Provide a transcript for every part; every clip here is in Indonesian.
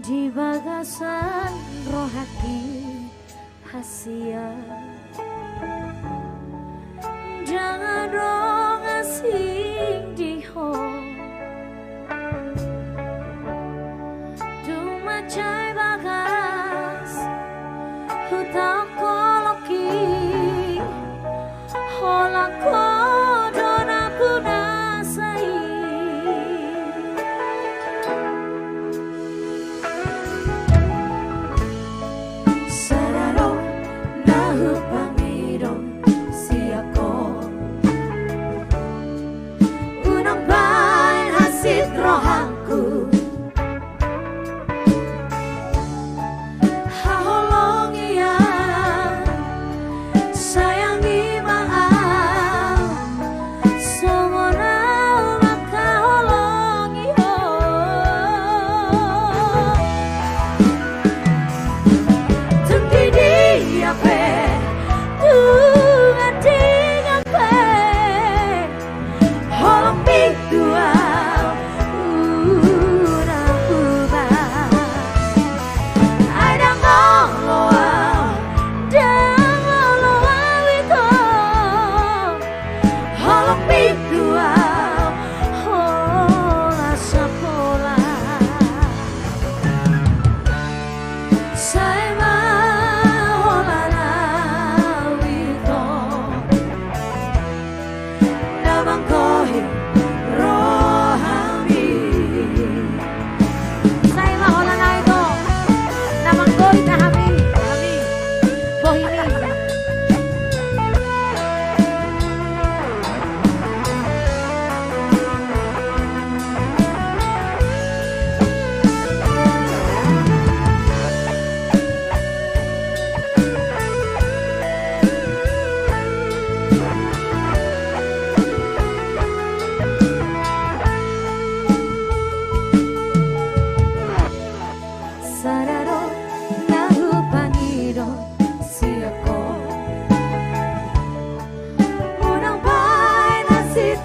Di bagasan rohaki hasia jangan dong asing diho dumacai bagas hutak koloki holako donaku nasai rohanku haholongi ya sayangi maaf somona maka holongi ho tungki dia pe tungan dengan pe holong bidua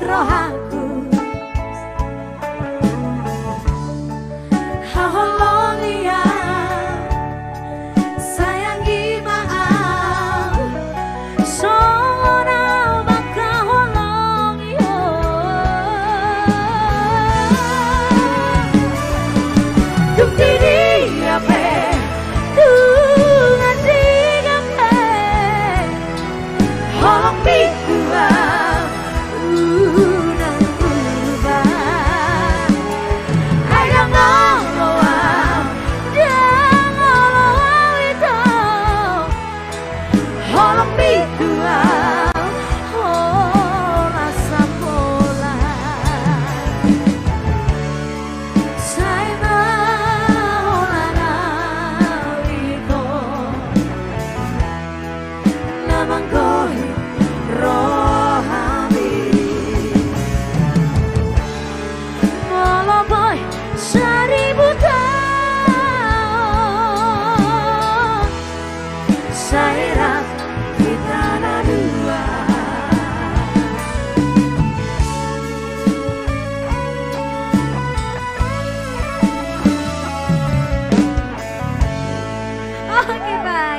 rohanku haholongi ya sayangi maaf somona maka holongi ho tukti dia pe tungan dia pe holong bikua Oke, Pak.